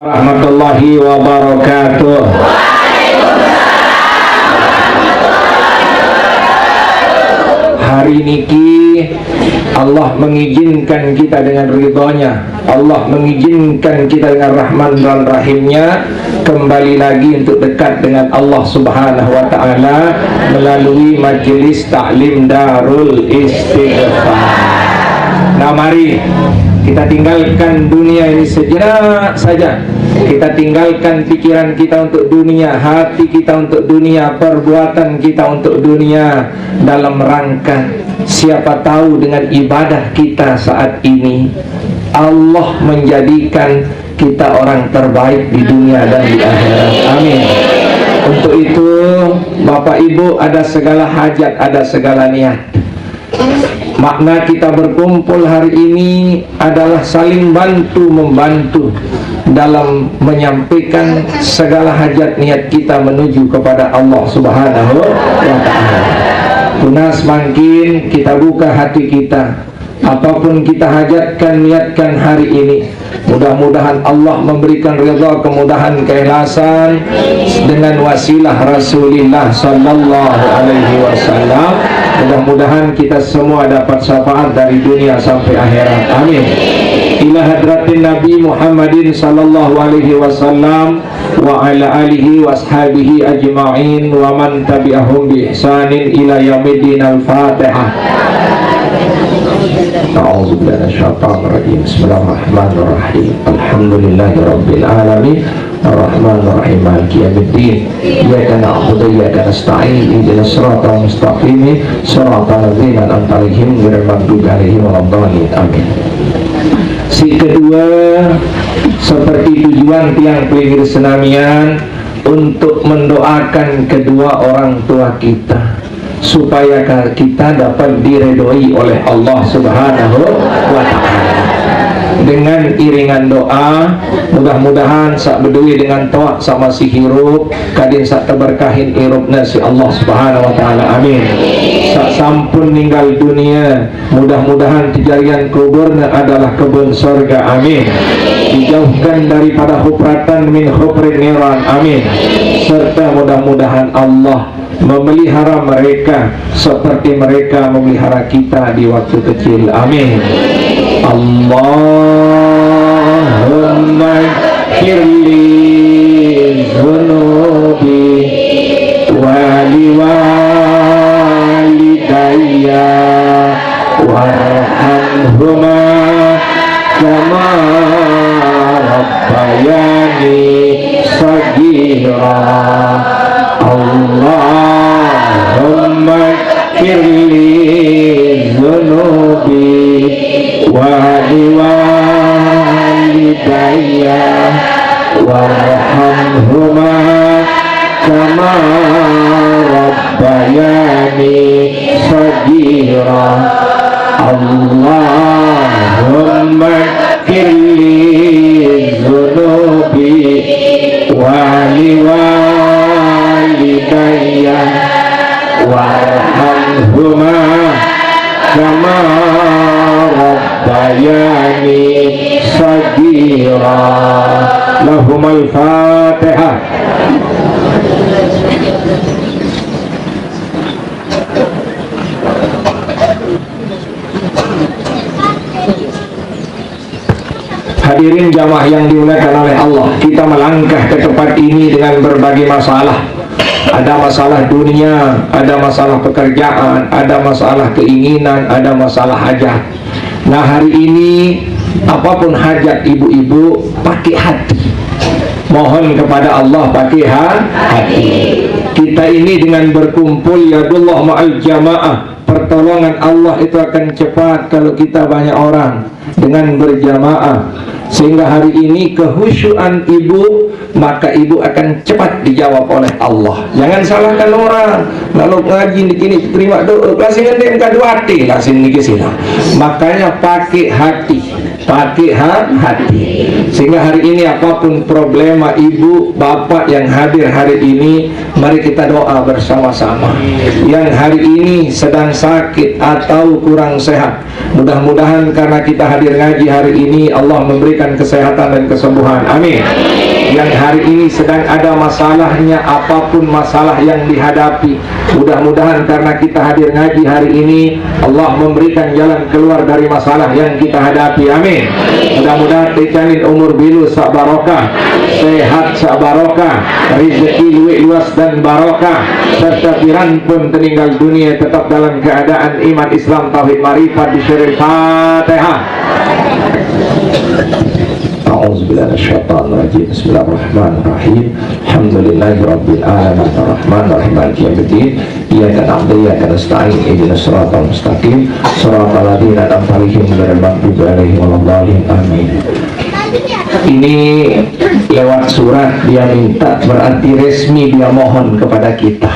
Warahmatullahi wabarakatuh. Hari niki Allah mengizinkan kita dengan ridhonya, Allah mengizinkan kita dengan Rahman dan Rahimnya kembali lagi untuk dekat dengan Allah Subhanahu wa ta'ala melalui majelis taklim Darul Istighfar. Nah, mari kita tinggalkan dunia ini sejenak saja. Kita tinggalkan pikiran kita untuk dunia, hati kita untuk dunia, perbuatan kita untuk dunia, dalam rangka siapa tahu dengan ibadah kita saat ini Allah menjadikan kita orang terbaik di dunia dan di akhirat. Amin. Untuk itu Bapak Ibu, ada segala hajat, ada segala niat. Makna kita berkumpul hari ini adalah saling bantu-membantu dalam menyampaikan segala hajat niat kita menuju kepada Allah Subhanahu wa ta'ala. Tunas makin kita buka hati kita, apapun kita hajatkan, niatkan hari ini, mudah-mudahan Allah memberikan ridha, kemudahan, keikhlasan dengan wasilah Rasulullah sallallahu alaihi wasallam. Mudah-mudahan kita semua dapat syafaat dari dunia sampai akhirat. Amin. Ila hadratin Nabi Muhammadin sallallahu alaihi wasallam wa ala alihi wa ashabihi ajma'in wa man tabi'ahum bi ihsanin ila yaumiddin. Al-Fatihah. A'udzu billahi minasyaitonir rajim. Bismillahirrahmanirrahim. Alhamdulillahi rabbil alamin. Ar-Rahmanir-Rahim. Maliki yaumiddin. Iyyaka na'budu wa iyyaka nasta'in. Ihdinas siratal mustaqim. Siratal ladzina an'amta 'alaihim ghairil maghdubi 'alaihim waladdallin. Amin. Si kedua, seperti tujuan tiang pelingir senamian untuk mendoakan kedua orang tua kita supaya kita dapat diredoi oleh Allah Subhanahu wa ta'ala. Dengan iringan doa, mudah-mudahan sak bedui dengan toa sama si hirup kadin sak teberkahin irupna si Allah Subhanahu wa ta'ala. Amin. Sak sampun ninggal dunia, mudah-mudahan tijarian kuburna adalah kebun surga. Amin. Dijauhkan daripada hupratan min huprin niran. Amin. Serta mudah-mudahan Allah memelihara mereka seperti mereka memelihara kita di waktu kecil. Amin. Allahumma firli zunubi wali walidayya warhamhuma kama rabbayani saghira. Allahumma firli zunubi wali walidayya warhamhuma kama rabbayani saghira. Allahumma firli zunubi wali walidayya warhamhuma kama rabbayani saghira. Lahumul Fatihah. Hadirin jamaah yang dimuliakan oleh Allah, kita melangkah ke tempat ini dengan berbagai masalah. Ada masalah dunia, ada masalah pekerjaan, ada masalah keinginan, ada masalah hajat. Nah, hari ini apapun hajat ibu-ibu, pakai hati. Mohon kepada Allah pakai hati. Kita ini dengan berkumpul, yadullah ma'al jamaah. Pertolongan Allah itu akan cepat kalau kita banyak orang dengan berjamaah. Sehingga hari ini kehusyuan ibu, maka ibu akan cepat dijawab oleh Allah. Jangan salahkan orang. Lalu ngaji di sini terima doa, langsung nanti engkau hati, langsung niki sini. Makanya pakai hati. pakai hati. Sehingga hari ini apapun problema ibu bapak yang hadir hari ini, mari kita doa bersama-sama. Yang hari ini sedang sakit atau kurang sehat, mudah-mudahan karena kita hadir ngaji hari ini Allah memberikan kesehatan dan kesembuhan, amin. Yang hari ini sedang ada masalahnya, apapun masalah yang dihadapi, mudah-mudahan karena kita hadir ngaji hari ini Allah memberikan jalan keluar dari masalah yang kita hadapi, amin. Mudah-mudahan dijamin umur bilu sak barokah, sehat sak barokah, rezeki luas dan barokah, serta piran pun meninggal dunia tetap dalam keadaan iman Islam tauhid marifat di syaril Fatihah. A'udzubillahi minasyaitonir rajim. Bismillahirrahmanirrahim. Alhamdulillahirabbil alamin arrahmanir rahim maliki yaumiddin. Iyyaka na'budu wa iyyaka nasta'in. Ihdinas siratal mustaqim. Shiratal ladzina an'amta 'alaihim ghairil maghdubi 'alaihim waladdallin. Amin. Ini lewat surat dia minta, berarti resmi dia mohon kepada kita.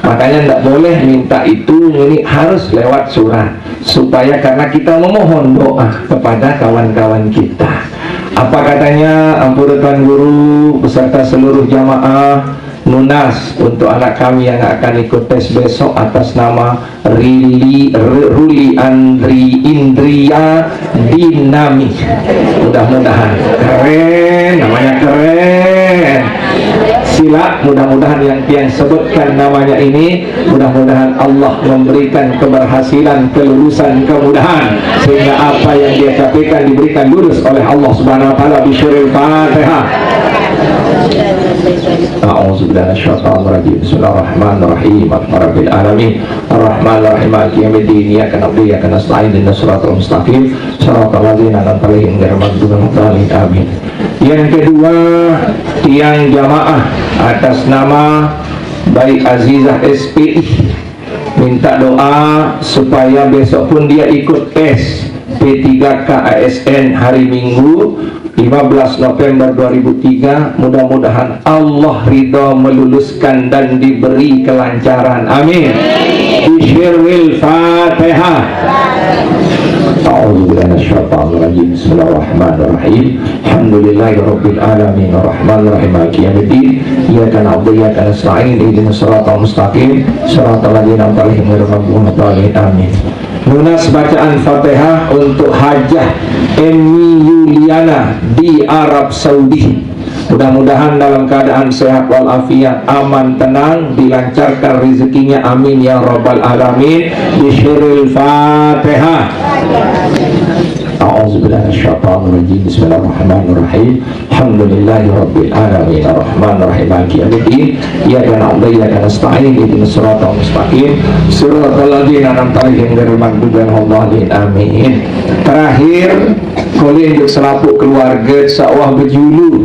Makanya tidak boleh minta itu, ini harus lewat surat, supaya karena kita memohon doa kepada kawan-kawan kita. Apa katanya? Ampun Tuan Guru beserta seluruh jamaah Nunas untuk anak kami yang akan ikut tes besok atas nama Ruli Andri Indria Dinami. Mudah-mudahan keren, namanya keren. Sila, mudah-mudahan yang sebutkan namanya ini, mudah-mudahan Allah memberikan keberhasilan, kelulusan, kemudahan, sehingga apa yang dia capaikan diberikan lulus oleh Allah Subhanahu wa taala. Bisyuril Fatihah. A'udzubillahi minasyaitonir rajim. Bismillahirrahmanirrahim. Rabbil alamin arrahmanir rahim maliki yaumiddin. Iyyaka na'budu wa iyyaka nasta'in. Ihdinas siratal mustaqim. Shiratal ladzina an'amta 'alaihim ghairil maghdubi 'alaihim. Amin. Yang kedua, tiang jamaah atas nama Baik Azizah SPI minta doa supaya besok pun dia ikut tes P3K ASN hari Minggu 15 November 2003. Mudah-mudahan Allah ridha meluluskan dan diberi kelancaran, amin. Bisyiril Fatihah. A'udzubillahi minasyaitonir rajim. Bismillahirrahmanirrahim. Alhamdulillahirabbil alamin arrahmanir rahim maliki yaumiddin. Iyyaka na'budu wa iyyaka nasta'in. Ihdinas siratal mustaqim. Shiratal ladzina an'amta 'alaihim ghairil maghdubi 'alaihim. Amin. Lunas bacaan Fatihah untuk Hajah Emi Yuliana di Arab Saudi. Mudah-mudahan dalam keadaan sehat walafiat, aman, tenang, dilancarkan rezekinya, amin ya rabbal alamin. Bisyiril Fatihah. A'udzubillahi minasyaitonir rajim. Bismillahirrahmanirrahim. Alhamdulillahirabbil alamin arrahmanir rahim maliki yaumiddin. Iyyaka na'budu wa iyyaka nasta'in. Ihdinas siratal mustaqim. Shiratal ladzina an'amta 'alaihim ghairil maghdubi 'alaihim. Amin. Terakhir, kolin untuk selapuk keluarga sawah berjulu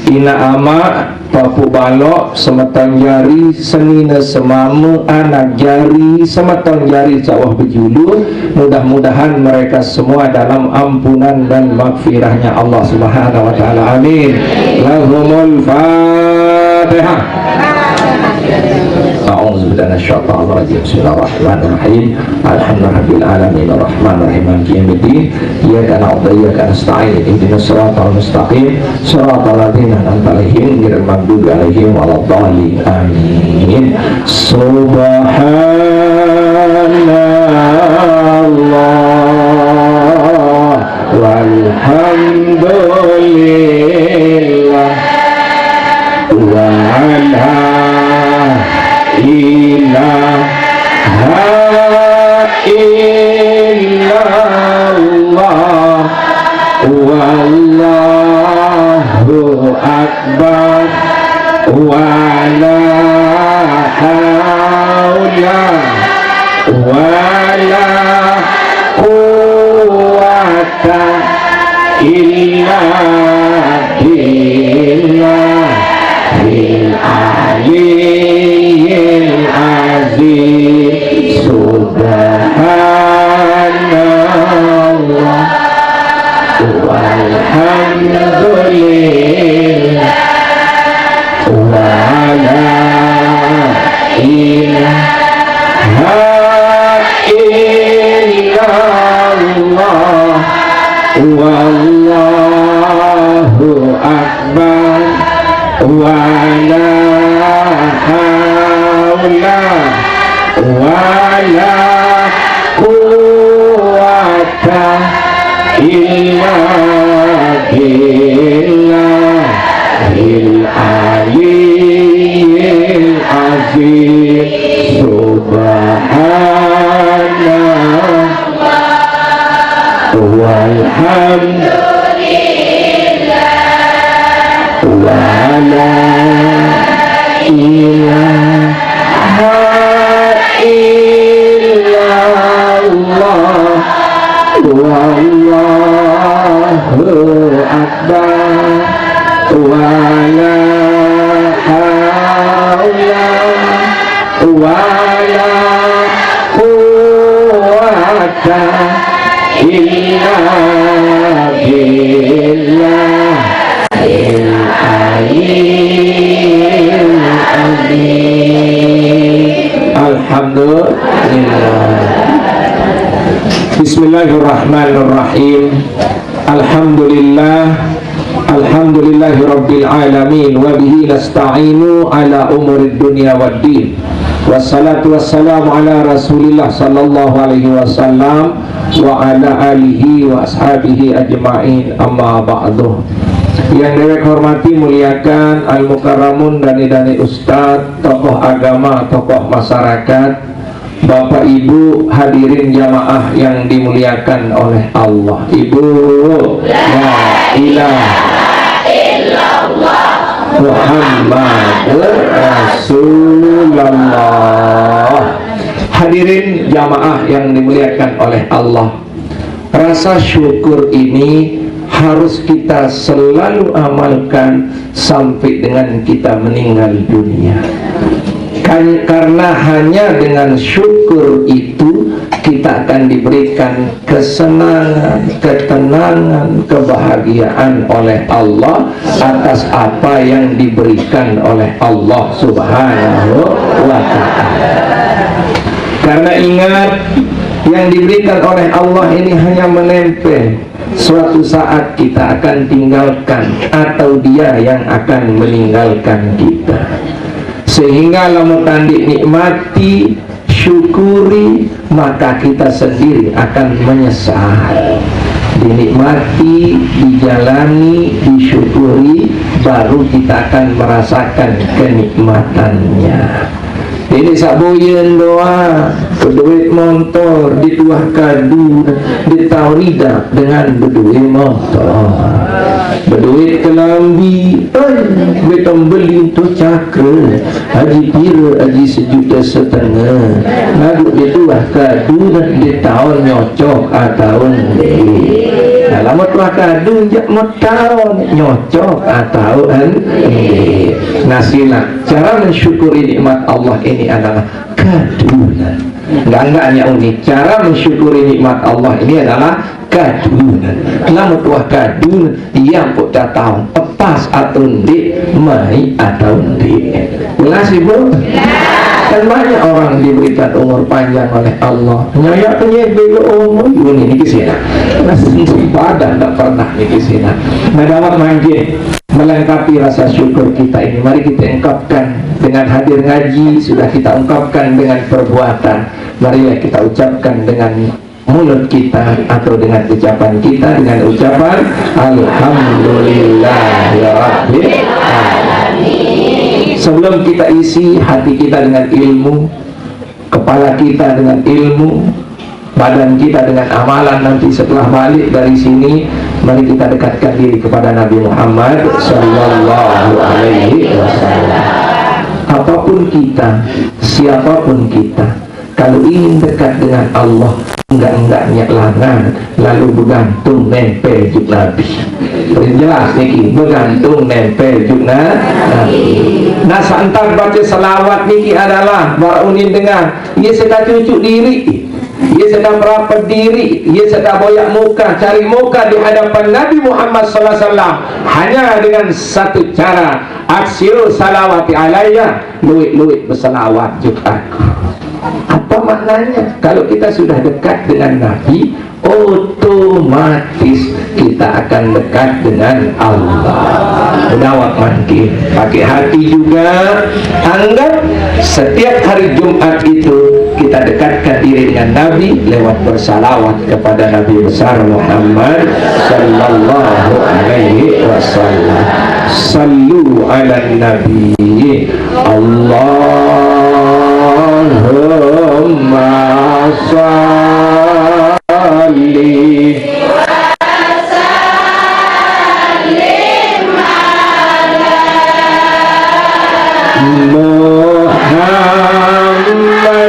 ina ama papu balok semeton jari senina semama anak jari semeton jari sawah berjulu. Mudah-mudahan mereka semua dalam ampunan dan maghfirahnya Allah Subhanahu wa taala, amin. Lahumul Fatihah. A'udzubillahi minasyaitonir rajim. Bismillahirrahmanirrahim. Alhamdulillahirabbil alamin arrahmanir rahim maliki yaumiddin. Iyyaka na'budu wa iyyaka nasta'in. Ihdinas siratal mustaqim. Shiratal ladzina an'amta 'alaihim ghairil maghdubi 'alaihim waladdallin. Amin. Subhanallah walhamdulillah wa la ilaha illallah wallahu akbar wa la haula wa la quwwata illa billahil aliyyil azim. Subhanallah walhamdulillah wa la ilaha illallah wa wala haula wala quwwata illa billahil aliyyil azim. Subhanallah walhamdulillah wala ilaha illallah wallahu akbar wala haula wala quwwata illa billahil aliyyil azim. Alhamdulillah. Bismillahirrahmanirrahim. Alhamdulillah. Alhamdulillahi rabbil alamin wa bihi nasta'inu ala umurid dunya waddin. Wassalatu wassalamu ala Rasulillah sallallahu alaihi wasallam wa ala alihi wa ashabihi ajma'in, amma ba'du. Yang direk hormati, muliakan al-mukarramun dani-dani ustaz, tokoh agama, tokoh masyarakat, Bapak Ibu hadirin jamaah yang dimuliakan oleh Allah. Ibu, la ilaha illallah Muhammadur Rasulullah. Hadirin jamaah yang dimuliakan oleh Allah, rasa syukur ini harus kita selalu amalkan sampai dengan kita meninggal dunia. Karena hanya dengan syukur itu kita akan diberikan kesenangan, ketenangan, kebahagiaan oleh Allah atas apa yang diberikan oleh Allah Subhanahu wa ta'ala. Karena ingat, yang diberikan oleh Allah ini hanya menempel. Suatu saat kita akan tinggalkan, atau dia yang akan meninggalkan kita. Sehingga lamun tandik nikmati, syukuri, maka kita sendiri akan menyesal. Dinikmati, dijalani, disyukuri, baru kita akan merasakan kenikmatannya. Ini saboyen doa, berduit motor, dituah kadu, ditawridah dengan berduit motor, berduit kelambi, betom beli tu cakra, haji pira, haji 1,5 juta, lalu dituah kadu, ditawar nyocok atau enggak. Dalam tuah kadu, jak mau tahun nyocok atau enggak. Nasilah, cara mensyukuri nikmat Allah ini adalah kadunan. Enggak unik. Cara mensyukuri nikmat Allah ini adalah kadunan. Lamun tuah kadun, dia pun tak tahu lepas atau enggak, mai atau enggak. Jelas ibu? Kan banyak orang diberikan umur panjang oleh Allah. Nyayak penyebel umur ini kisina. Nasi ibadah tak pernah kisina. Madamat manggil melengkapi rasa syukur kita ini. Mari kita ungkapkan dengan hadir ngaji, sudah kita ungkapkan dengan perbuatan. Marilah kita ucapkan dengan mulut kita atau dengan ucapan kita, dengan ucapan Alhamdulillahirabbil alamin. Sebelum kita isi hati kita dengan ilmu, kepala kita dengan ilmu, badan kita dengan amalan, nanti setelah balik dari sini, mari kita dekatkan diri kepada Nabi Muhammad sallallahu alaihi wasallam. Apapun kita, siapapun kita, kalau ingin dekat dengan Allah, enggak-enggaknya langan, lalu bergantung nempel juk Nabi. Jelas niki, bergantung nempel juk Nabi. Nah, santar baca selawat niki adalah baraunin dengar, ia sedang cucuk diri, ia sedang merapat diri, ia sedang boyak muka, cari muka di hadapan Nabi Muhammad sallallahu alaihi wasallam hanya dengan satu cara, aksiu salawati alayya, luit-luit berselawat juk aku. Apa maknanya? Kalau kita sudah dekat dengan Nabi, otomatis kita akan dekat dengan Allah. Menawak mungkin pakai hati juga. Anggap setiap hari Jumat itu kita dekatkan diri dengan Nabi lewat bersalawat kepada Nabi besar Muhammad sallallahu alaihi wasallam. Sallu ala Nabi. Allahumma salli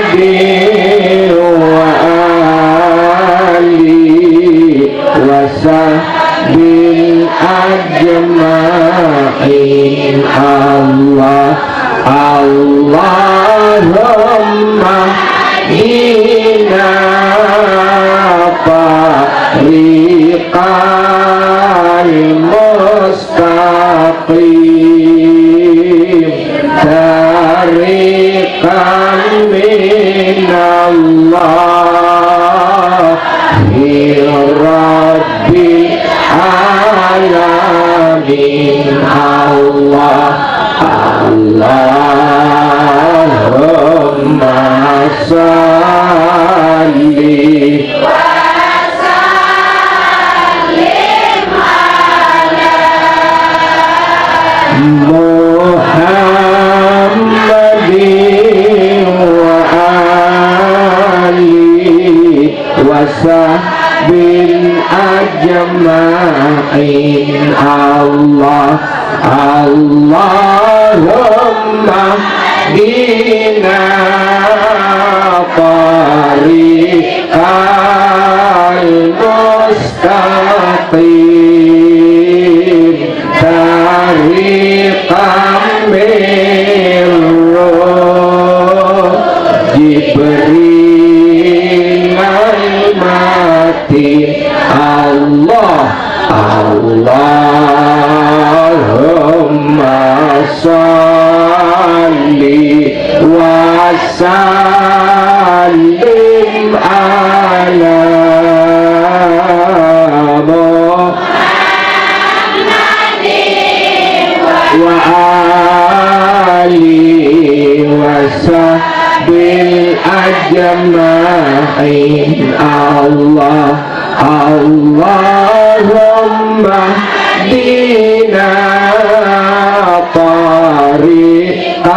Muhammadin wa ali wa sahbihi ajma'in. Allahumma inna tariqal mustaqim tariqan minallahi rabbil alamin. Allahumma salli wa sallim ala Muhammadin wa ali wa sahbihi ajma'in. Allahumma dina tariqal mustaqim tariqam Jibril al-Matin. Allahumma salli wa sallim ala Muhammadin wa ali wa sahbihi ajma'in. Allahumma dina tariqal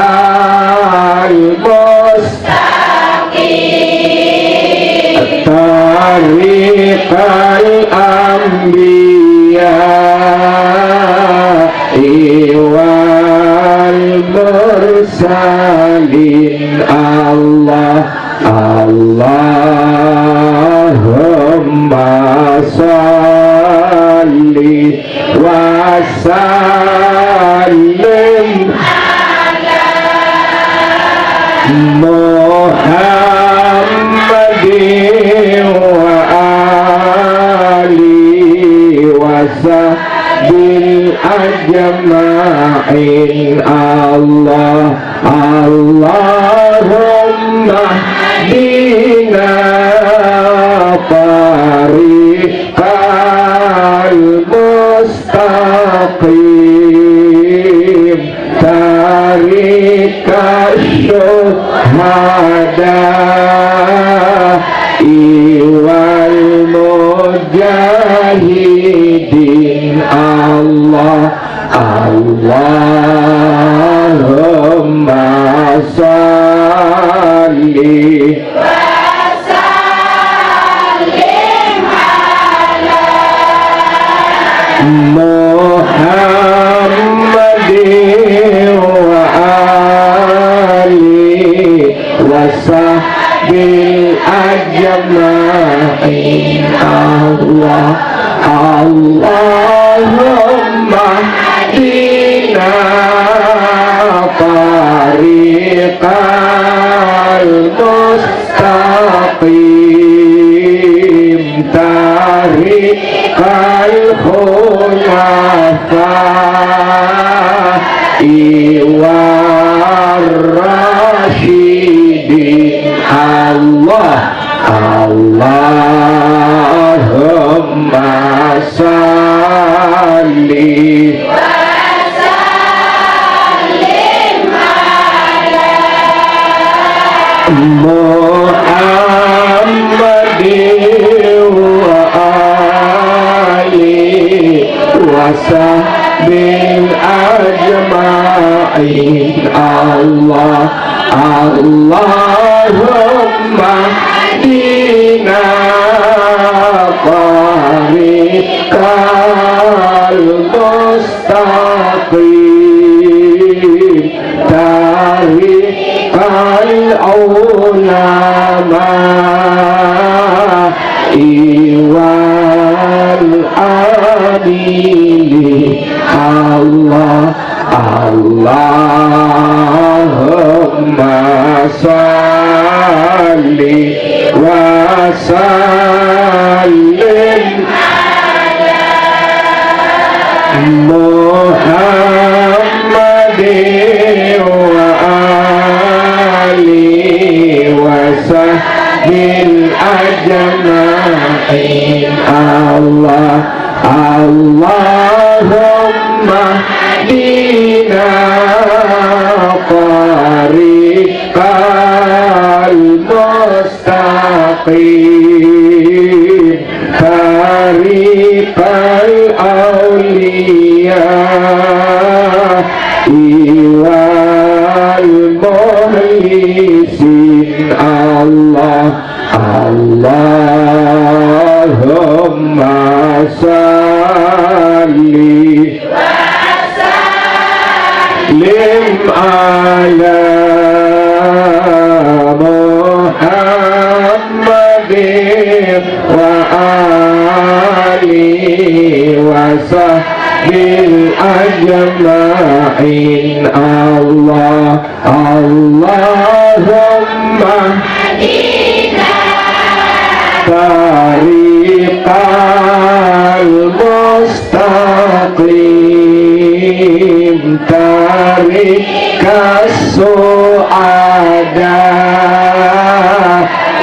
mustaqim tariqal anbiya wal mursalin. Allahumma salli wa sallim ala Muhammadin wa ali wa sahbihi ajma'in. Allahumma dina tariqal mustaqim tariqal syuhada wal mujahidin. Allahumma salli wa sallim ala Muhammadin wa ali wa sahbihi ajma'in. Allahumma dina tariqal mustaqim tariqal khulafa war rasyidin. Muhammadin wa alihi wa sahbihi ajma'in. Allah Allahumma dina tariqal mustaqim tariqal ulama iwal adili. Allah Allahumma salli wa sallim Muhammadin wa alihi wa sahbihi ajma'in. Allah Allahumma dina tariqal mustaqim tariqal awliya iwal muhlisin. Allah Allahumma salli lim ala Muhammadin wa alihi wa sahbihi ajma'in. Allah Allahumma tariqal mustaqim tariqas su'ada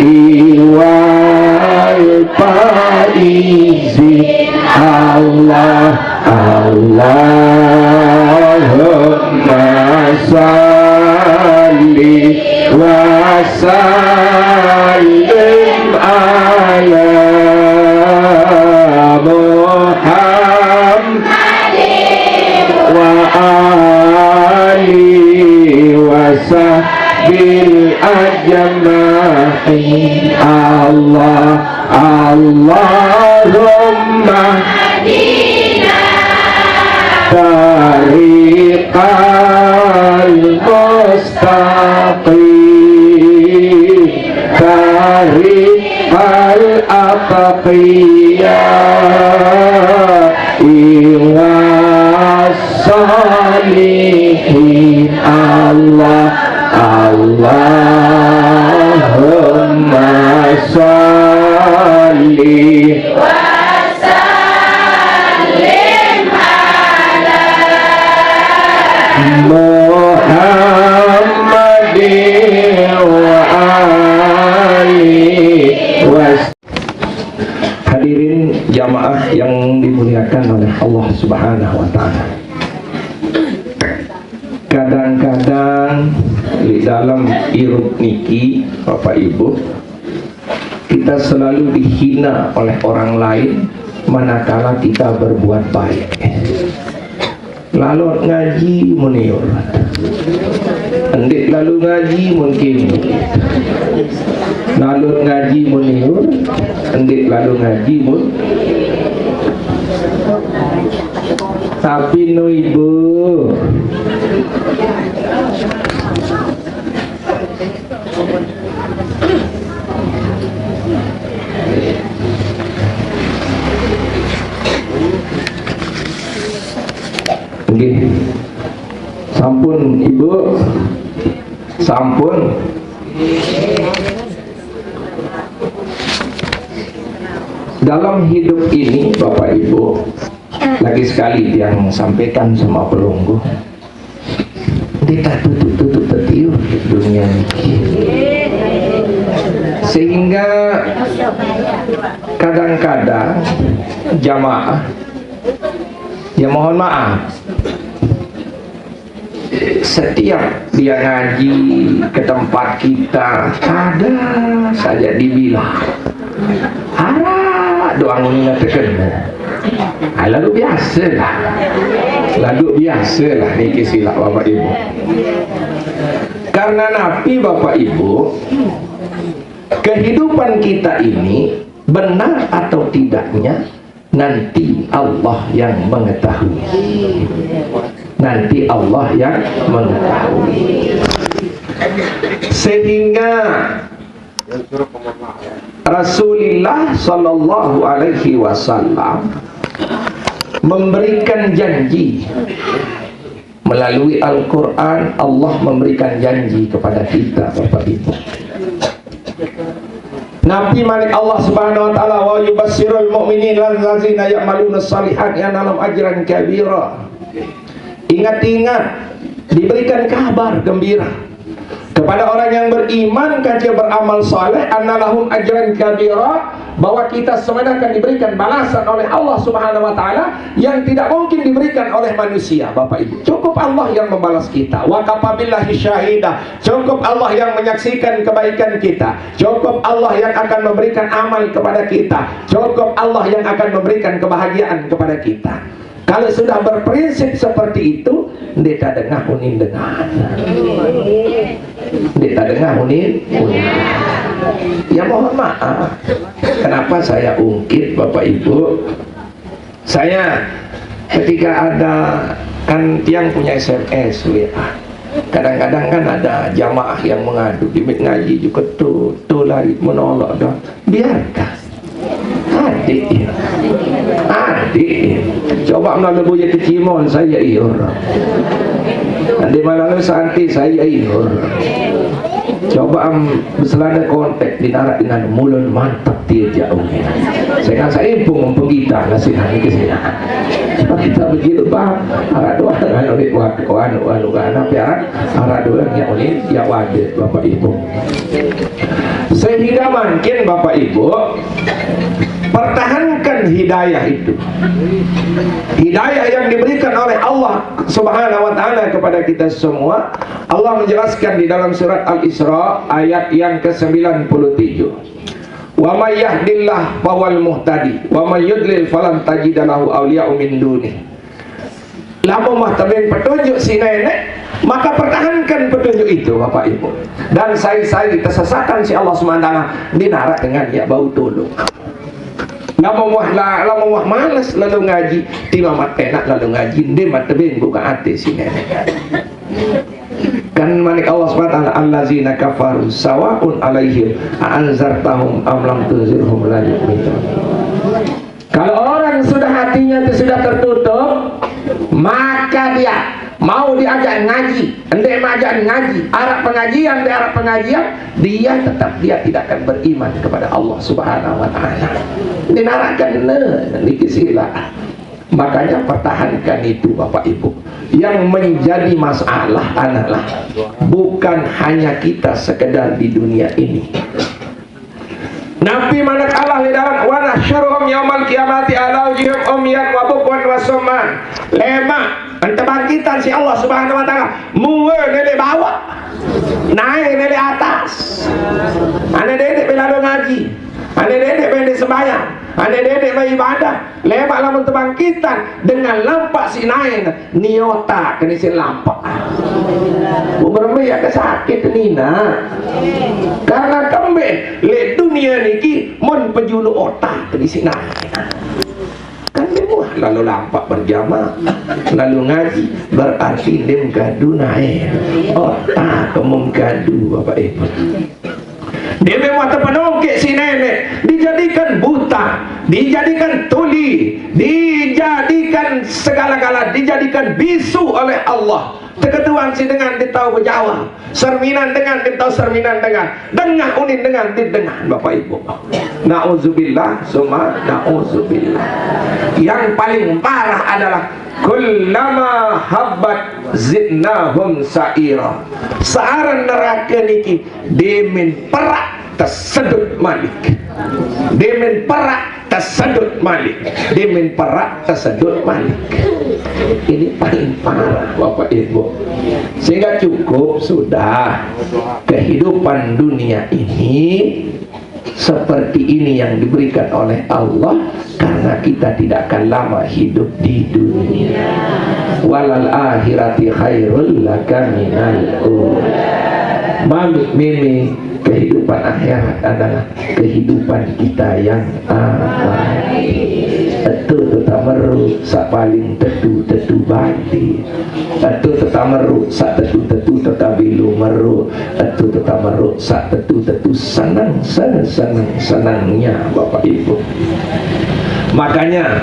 iwal faizin. Allah Allahumma salli wa sallim ala Muhammadin wa alihi wa sahbihi ajma'in. Allah Allahumma tariqal mustaqim tariqal atqiya iwas salihin. Allah Allahumma salli Muhammadin wa alihi wa. Hadirin jamaah yang dimuliakan oleh Allah Subhanahu wa ta'ala, kadang-kadang di dalam hirup niki Bapak Ibu kita selalu dihina oleh orang lain manakala kita berbuat baik. Lalu ngaji muniur, endik lalu ngaji mungkin, lalu ngaji muniur, endik lalu ngaji mun. Tapi no ibu, nggih, sampun ibu, sampun. Dalam hidup ini Bapak Ibu, lagi sekali yang sampaikan sama pelunggu, kita tutup tetiup dunia ini, sehingga kadang-kadang jamaah, ya mohon maaf, setiap dia ngaji ke tempat kita ada saja dibilang harap doa mengingat terkena. Lalu biasalah ni kisilah Bapak Ibu. Karena Nabi Bapak Ibu, kehidupan kita ini benar atau tidaknya nanti Allah yang mengetahui. Nanti Allah yang mengetahui. Sehingga Rasulullah sallallahu alaihi wasallam memberikan janji melalui Al-Quran. Allah memberikan janji kepada kita Bapak Ibu. Nabi Malik Allah Subhanahu wa taala wa yubassirul mu'minin allazina ya'maluna shalihat yanalum ajran kabira. Ingat-ingat, diberikan kabar gembira kepada orang yang beriman kerja beramal saleh, annalahum ajran kabira, bahwa kita semuanya akan diberikan balasan oleh Allah Subhanahu wa taala yang tidak mungkin diberikan oleh manusia Bapak Ibu. Cukup Allah yang membalas kita. Wa kafabillahi syahida. Cukup Allah yang menyaksikan kebaikan kita. Cukup Allah yang akan memberikan amal kepada kita. Cukup Allah yang akan memberikan kebahagiaan kepada kita. Kalau sudah berprinsip seperti itu, kita dengar unin dengar. Kita dengar unin. Ya mohon maaf, kenapa saya ungkit Bapak Ibu. Saya ketika ada kan tiang punya SMS WA, kadang-kadang kan ada jamaah yang mengadu di ngaji juga tuh lagi menolak dah. Biarkan adik coba melalui buaya kecimon saya iur nanti malam santai saya iur. Coba berselana kontak dinarak dengan mulut mantap dia jauh. Saya kan saya impung kita nasihat ke sini. Sebab kita begitu bang, arah doa dengan oleh anu kana piara, arah doa yang oleh ya wajib Bapak Ibu. Sehingga mungkin Bapak Ibu pertahankan hidayah itu. Hidayah yang diberikan oleh Allah Subhanahu wa taala kepada kita semua. Allah menjelaskan di dalam surat Al-Isra ayat yang ke-97. Wa may yahdillah fawal muhtadi wa may yudlil falan tajid lahu awliya'u min duni. Lamun mahtabin petunjuk si nenek, maka pertahankan petunjuk itu Bapak Ibu. Dan saya tersesatkan si Allah Subhanahu wa taala dinarak dengan ya bau tolong. Lama malas lalu ngaji, tiba mat enak lalu ngaji, dia mat tebing buka hati si nenek. Kan Malik Allah SWT, allazina kafaru sawa'un alaihim a'anzartahum am lam tunzirhum la yu'minun. Kalau orang sudah hatinya itu sudah tertutup, maka dia mau diajak ngaji, hendak mengajak ngaji, arah pengajian, dia tetap dia tidak akan beriman kepada Allah Subhanahu wa taala. Dinarakan dikisilah. Makanya pertahankan itu Bapak Ibu. Yang menjadi masalah adalah bukan hanya kita sekedar di dunia ini. Nabi Manak Allah di dalam wa nahsyuruhum yaumal qiyamati ala wujhihim umyan wa bukwan wa summan. Lemak antebangkitan si Allah Subhanahu wa taala muwe nele bawah naik nele atas. Ane dedek belado ngaji, ane dedek bende sembahyang, ane dedek beribadah. Lemak lamun tebangkitan dengan lampak si naik niota kena si lampak. Umur ya kesakit nina. Karena kembe le dunia niki mon penjulu otak kena si naik. Kan semua lalu lampak berjamaah, lalu ngaji berarti lim gadu naik. Otak kemum gadu Bapak Ibu. Dia memang terpenungkit si nenek, dijadikan buta, dijadikan tuli, dijadikan segala-gala, dijadikan bisu oleh Allah. Teketuan si dengan ditahu berjawab, serminan dengan ditahu serminan dengan, dengah unin dengan didengar Bapak Ibu. Na'udzubillah, summa na'udzubillah. Yang paling parah adalah kullama habbat zidnahum sa'ira. Saaran neraka niki demin perak tersedut malik, demin perak kesedut malik, dimin perak kesedut malik. Ini paling parah Bapak Ibu. Sehingga cukup sudah, kehidupan dunia ini seperti ini yang diberikan oleh Allah, karena kita tidak akan lama hidup di dunia. Walal akhirati khairul laka minal ula. Mami mimi, kehidupan akhirat adalah kehidupan kita yang abadi. Itu tetap meru sak paling tetu bati. Itu tetap meru sak tetu tetap bilu meru. Itu tetap meru sak tetu senangnya Bapak Ibu. Makanya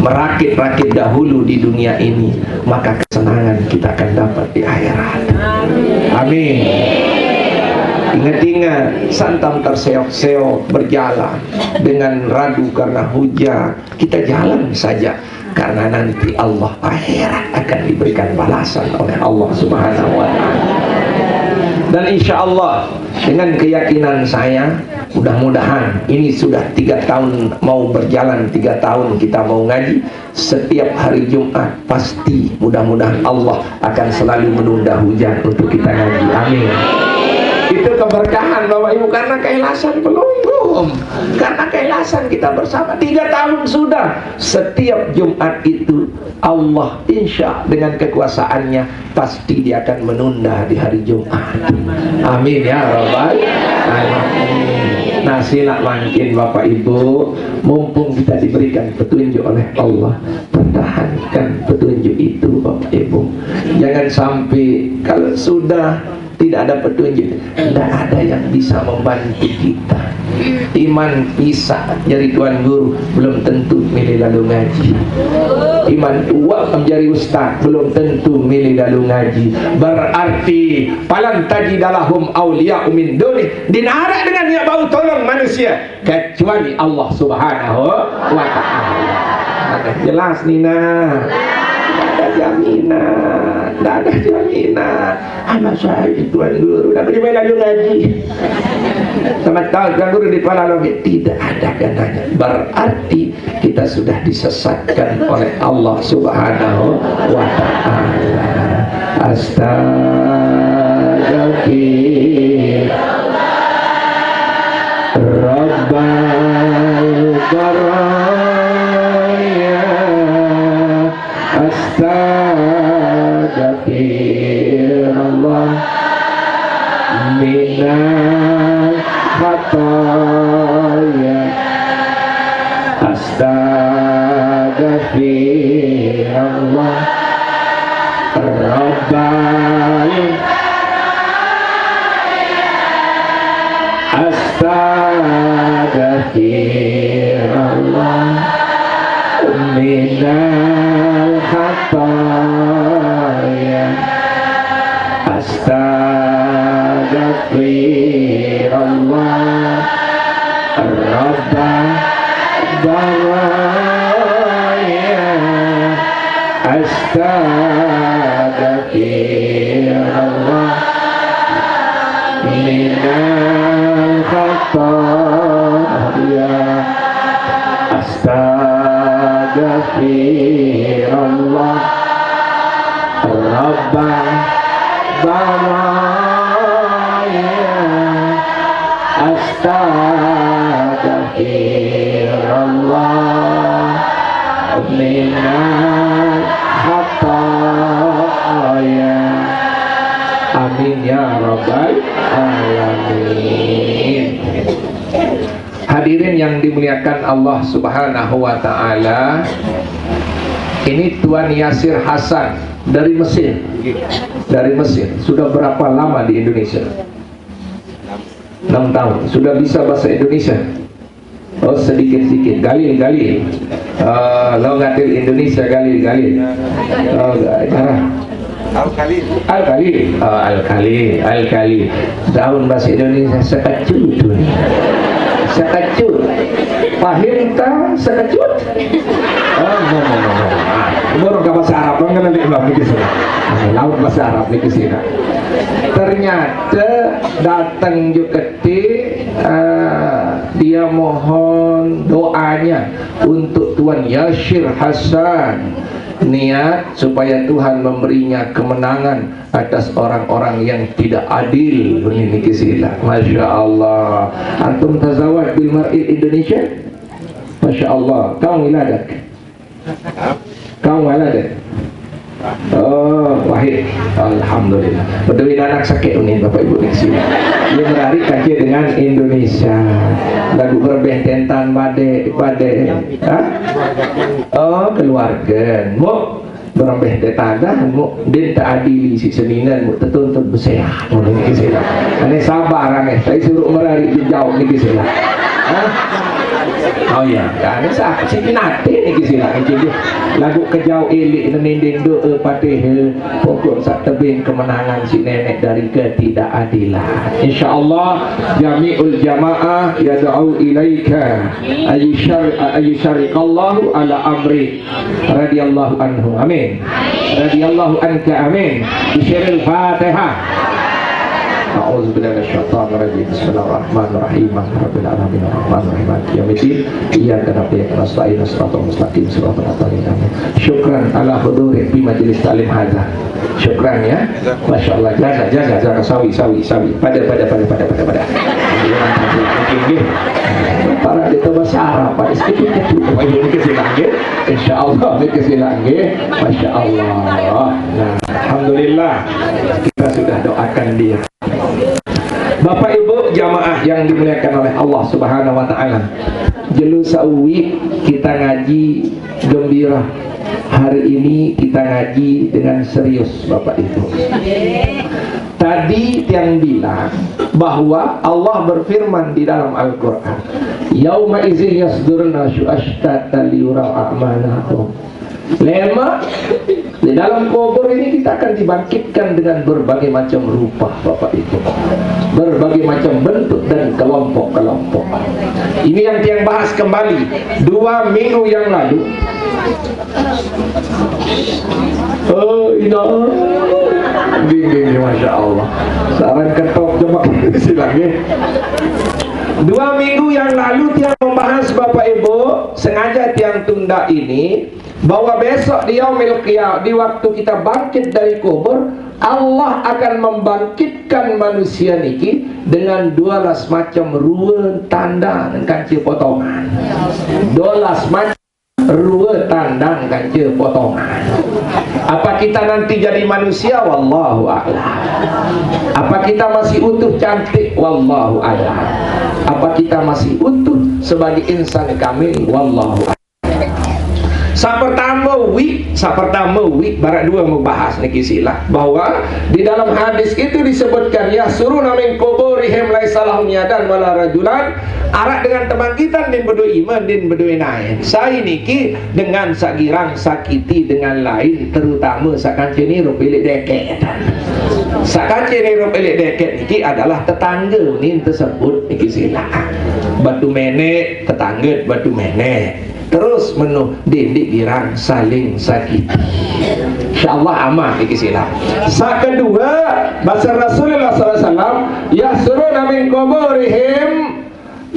merakit-rakit dahulu di dunia ini, maka kesenangan kita akan dapat di akhirat. Amin. Ingat-ingat, santam terseok-seok berjalan dengan ragu karena hujan, kita jalan saja, karena nanti Allah akhirat akan diberikan balasan oleh Allah Subhanahu wa Ta'ala. Dan insya Allah dengan keyakinan saya, mudah-mudahan ini sudah 3 tahun mau berjalan, 3 tahun kita mau ngaji, setiap hari Jumat pasti mudah-mudahan Allah akan selalu menunda hujan untuk kita ngaji. Amin. Itu keberkahan Bapak Ibu, karena keikhlasan belum. Karena keikhlasan kita bersama 3 tahun sudah. Setiap Jumat itu Allah insya dengan kekuasaannya pasti dia akan menunda di hari Jumat. Amin ya Rabbal alamin. Nah, sila makin Bapak Ibu, mumpung kita diberikan petunjuk oleh Allah, pertahankan petunjuk itu Bapak Ibu. Jangan sampai kalau sudah tidak ada petunjuk, tidak ada yang bisa membantu kita. Iman bisa jadi tuan guru, belum tentu milih lalu ngaji. Iman tua menjadi ustaz, belum tentu milih lalu ngaji. Berarti falan tajidalahum awliya min duni, dinarak dengan niat bau tolong manusia kecuali Allah Subhanahu wa Ta'ala. Jelas Nina, ada jaminan, tidak ada jaminan. Anak saya tuan guru, tapi dimana lalu ngaji sama tahu tuan guru di kepala lagi, tidak ada gananya. Berarti kita sudah disesatkan oleh Allah Subhanahu wa Ta'ala. Astagfirullah Rabbal baraya, astagfirullah minal khataya, astagfirullah Rabbal astagfirullah minal khataya, astagfirullah Rabbal baraya, astagfirullah minal khataya, astagfirullah Rabbal baraya, astagfirullah minal khataya. Amin ya Rabbal alamin. Hadirin yang dimuliakan Allah Subhanahu wa Ta'ala, ini Tuan Yasir Hasan dari Mesir. Dari Mesir. Sudah berapa lama di Indonesia? 6 tahun. Sudah bisa bahasa Indonesia? Oh, sedikit-sedikit. Galil. Lo ngatil Indonesia galil. Oh, jarang. Al-Khalil. Daun bahasa Indonesia sekecut. Pahim ta sekecut? Baru ke bahasa Arab kan nanti belum di sini. Laut bahasa Arab di sini. Ternyata datang juga dia dia mohon doanya untuk Tuan Yashir Hasan, niat supaya Tuhan memberinya kemenangan atas orang-orang yang tidak adil. Ini kisah. Masya Allah. Antum tazawaj bil mar'i Indonesia? Masya Allah. Kau wiladak? Kau wiladak? Oh, wahid. Alhamdulillah. Betul anak sakit ini Bapak Ibu di sini. Dia menarik kaki dengan Indonesia. Lagu berbeh tentan bade. Oh, keluarga. Mu berbeh tetangga, mu dia tak adili si seninan, mu tertuntut bersehat. Oh, ini kisah. Ane sabar ane. Saya suruh menarik jauh ni kisah. Oh ya, kan sak si pinate ni kisah ini. Lagu kejauh elik nenendeng doa patih pokok sak tebing kemenangan si nenek dari ketidakadilan. Insyaallah jami'ul jamaah yad'u ilaika ayyusyarikallahu ala amri radhiyallahu anhu. Amin. Radhiyallahu anka. Amin. Bisyaril Fatihah. A'udzubillahi minasyaitonir rajim. Bismillahirrahmanirrahim. Rabbil alamin arrahmanirrahim maliki yaumiddin. Iyyaka na'budu wa iyyaka nasta'in shiratal mustaqim shiratal ladzina an'amta 'alaihim syukran ala huduri fi majlis ta'lim hadza. Syukran ya. Masyaallah. Jaga sawi. Pada. Para kita bahasa Arab pada sedikit itu. Ini kesilangge. Insyaallah ini kesilangge. Masya Allah. Nah, alhamdulillah kita sudah doakan dia. Bapak Ibu jamaah yang dimuliakan oleh Allah Subhanahu wa taala. Jelu sauwi kita ngaji gembira. Hari ini kita ngaji dengan serius Bapak Ibu. Tadi yang bilang bahwa Allah berfirman di dalam Al-Qur'an, "Yauma idzin yasduruna ashtatan liyura a'malahum." Lema di dalam kubur ini kita akan dibangkitkan dengan berbagai macam rupa Bapak Ibu, berbagai macam bentuk dan kelompok-kelompok. Ini yang tiang bahas kembali 2 minggu yang lalu. Oh ini Masya Allah. Saran ketok coba silangnya. 2 minggu yang lalu tiang membahas Bapak Ibu, sengaja tiang tunda ini, bahwa besok di yaumil qiyamah, di waktu kita bangkit dari kubur, Allah akan membangkitkan manusia niki dengan 12 macam ruang tanda dan kancil potongan. 12 macam ruang tanda dan kancil potongan. Apa kita nanti jadi manusia? Wallahu a'lam. Apa kita masih utuh cantik? Wallahu a'lam. Apa kita masih utuh sebagai insan kamil? Wallahu a'lam. Sa pertama week barat 2 mau bahas niki silah bahwa di dalam hadis itu disebutkan ya suruna min kuburihim laisa lahum yadan wala rajulan, arak dengan kebangkitan din berdua iman din berdua naik. Saya niki dengan sakirang sakiti dengan lain, terutama sakanceni rupilik deket. Sakanceni rupilik deket niki adalah tetangga nin tersebut niki silah. Batu menek tetangga batu menek. Terus menu didik girang saling sakit. Insyaallah aman iki silap. Sa kedua bahasa Rasulullah SAW, yasruna min kuburihim,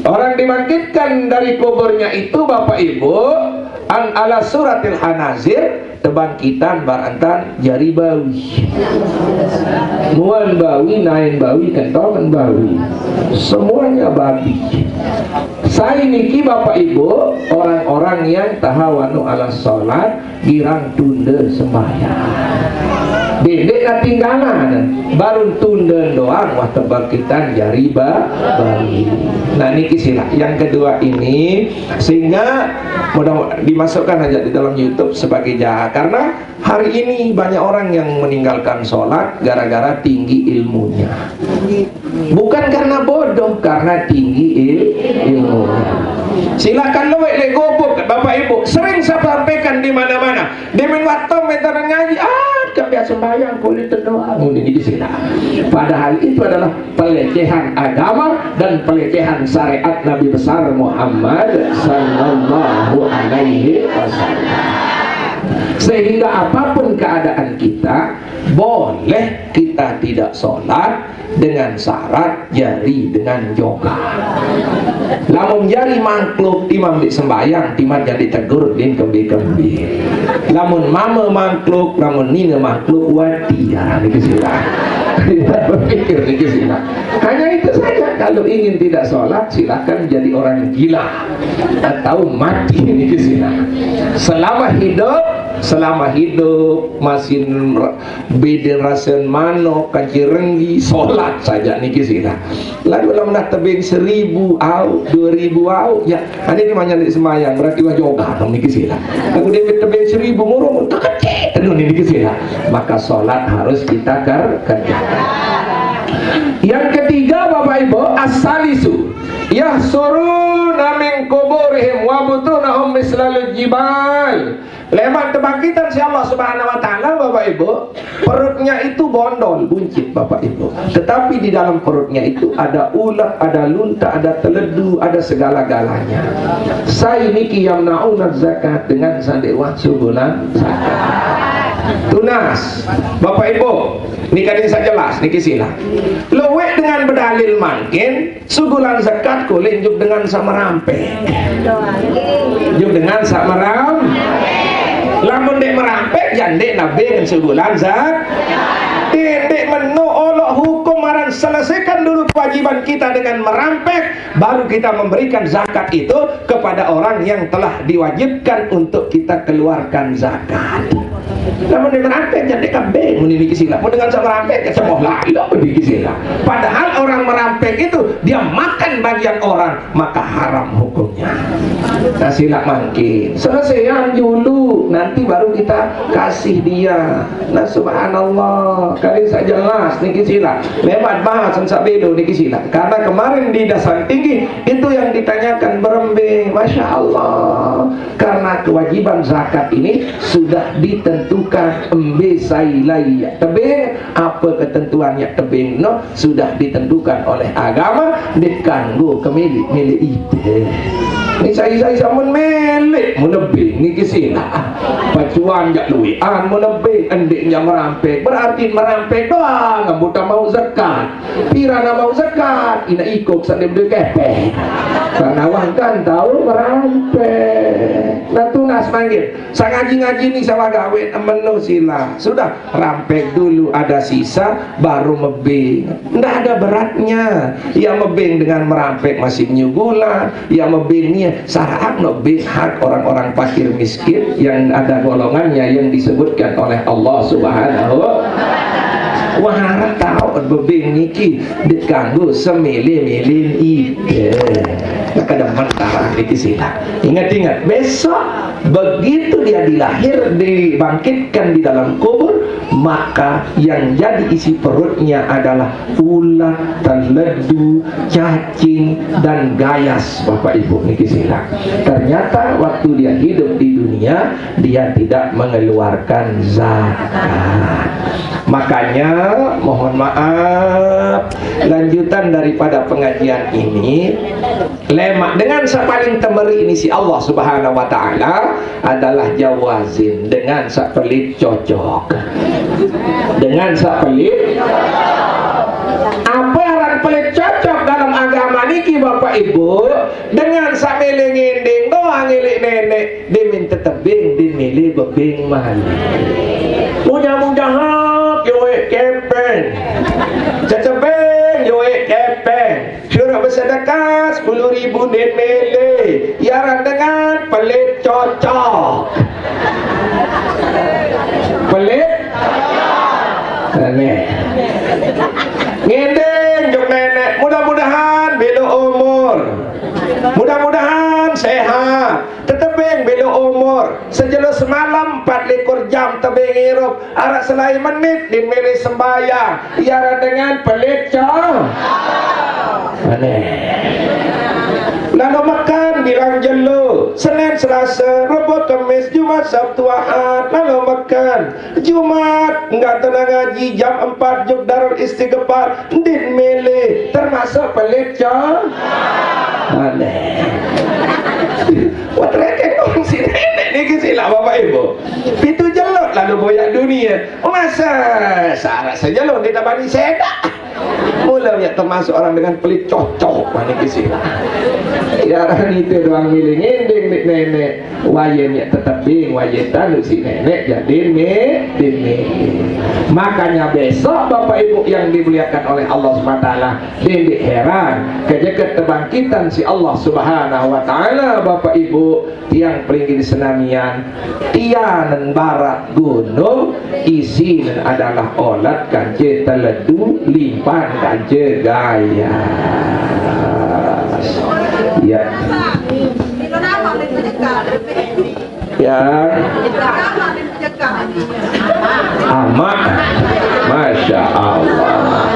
orang dibangkitkan dari kuburnya itu Bapak Ibu an ala suratil hanazir, kebangkitan barantan jari bawi, muan bawi, nain bawi, kentongan bawi, semuanya babi. Saya niki Bapak Ibu orang-orang yang tahawanu ala sholat, girang tunda sembahyang. Dedek nak tinggalan, baru tunda doang wah kebangkitan jari bawi. Nah niki sila. Yang kedua ini sehingga mudah dimasukkan aja di dalam YouTube sebagai jahat, karena hari ini banyak orang yang meninggalkan sholat gara-gara tinggi ilmunya, bukan karena bodoh, karena tinggi ilmunya. Silakan lo le gobok Bapak Ibu, sering saya sampaikan di mana-mana. Demin waktu mentor ngaji, kan biasa sembahyang kulit doa ini di sini. Padahal itu adalah pelecehan agama dan pelecehan syariat Nabi besar Muhammad sallallahu alaihi wasallam. Sehingga apapun keadaan kita, boleh kita tidak sholat dengan syarat jari dengan yoga. Lamun jari mangkluk timam di sembayang, timam jadi tegur din kembi-kembi. Lamun mama mangkluk, lamun nina mangkluk wati ya ini kesilah. Tidak berpikir ini kesilah. Hanya itu saja. Kalau ingin tidak sholat, silakan jadi orang gila atau mati ini kesilah. Selama hidup masih beden rasen mano kaji renggi sholat saja niki sila. Lalu kalau nak tebing 1000 au 2000 au ya ini namanya di semayang berarti wah yoga dong niki sila. Aku dia tebing 1000 murung tak kecil aduh niki sila. Maka sholat harus kita kerjakan. Yang ketiga Bapak Ibu, as-salisu yahsuruna min kuburihim wa butunahum mislalul jibal. Lewat kebangkitan si Allah Subhanahu wa taala Bapak Ibu, perutnya itu bondol, buncit Bapak Ibu. Tetapi di dalam perutnya itu ada ulat, ada lunta, ada teledu, ada segala-galanya. Saya niki yamnauna zakat dengan sandewa subulan zakat. Tunas Bapak Ibu, niki saya jelas niki sila. Luwek dengan berdalil mangkin sugulan zakat kulin juk dengan samarampe. Juk dengan samarampe. Lamun dek merampek jandek nabi dengan sebulan zakat. Dek menu olok hukum maran selesaikan dulu kewajiban kita dengan merampek, baru kita memberikan zakat itu kepada orang yang telah diwajibkan untuk kita keluarkan zakat. Namun dengan merampek jadi kambing meniliki sila. Mau dengan sama merampek ya semua lah meniliki sila. Padahal orang merampek itu dia makan bagian orang, maka haram hukumnya. Nah sila mangkin selesaian dulu, nanti baru kita kasih dia. Nah subhanallah, kali saya jelas niki sila. Lewat bahasan sabedo niki sila. Karena kemarin di dasar tinggi itu yang ditanyakan berembe, masya Allah. Karena kewajiban zakat ini sudah ditentukan embe sailai tebing, apa ketentuannya tebing no sudah ditentukan oleh agama dikanggo kemilik ide. Ini saya samun milik menebing ni kisina pacuan jak luian menebing endiknya merampek berarti merampek doang ngambuta mau zakat pirana mau zakat ina ikut sandem de kepe karena wang kan tahu merampek nah tunas manggil saya ngaji-ngaji nih sama gawe menu sila sudah rampek dulu ada sisa baru mebing ndak ada beratnya yang mebing dengan merampek masih nyugulan yang mebingnya syarat no hak orang-orang fakir miskin yang ada golongannya yang disebutkan oleh Allah Subhanahu wa taala tahu bebing niki dikanggo semili-milin ide kada mentara niki sila. Ingat-ingat besok begitu dia dilahir dibangkitkan di dalam kubur, maka yang jadi isi perutnya adalah ulat, teledu, cacing dan gayas Bapak Ibu niki sila. Ternyata waktu dia hidup di dunia dia tidak mengeluarkan zakat. Makanya mohon maaf lanjutan daripada pengajian ini lemak dengan sapaling temeri ini si Allah Subhanahu wa taala adalah jawazin dengan sapelit cocok. Dengan sapelit apa arang pelit cocok dalam agama niki Bapak Ibu dengan samele ngending doang ngilik nenek diminta tebing dimilih bebing mahal. Mudah-mudahan yoe kepeng cecebeng yoe kepeng suruh bersedekah 10.000 din mele yaran dengan pelit cocok pelit nenek ngedeng jok nenek mudah-mudahan belo umur mudah-mudahan sehat tetebeng belo umur sejelas semalam 4 jam tebeng hirup arak selai menit di milih sembahyang iara dengan pelit aneh lalu makan bilang jelu Senin Selasa Rabu Kamis Jumat Sabtu Ahad lalu makan Jumat enggak tenang ngaji jam 4 juk darul istighfar din milih termasuk pelit aneh Wah terkek dong si nenek ni kesilah bapak ibu. Itu jelot lalu boyak dunia. Masa syarat sejelot dia tak bani sedak. Mulanya termasuk orang dengan pelit cocok mana kesilah. Jarang itu doang milih ngending nenek. Wayanya tetap ding wayetan si nenek jadi nih. Makanya besok bapak ibu yang dimuliakan oleh Allah SWT, tidak heran kejagat kebangkitan si Allah Subhanahu wa taala bapak ibu tiang peringgi di senamian tianan barat gunung isin adalah olat kanje teledu limpan kanje gaya ya ya amak Masya Allah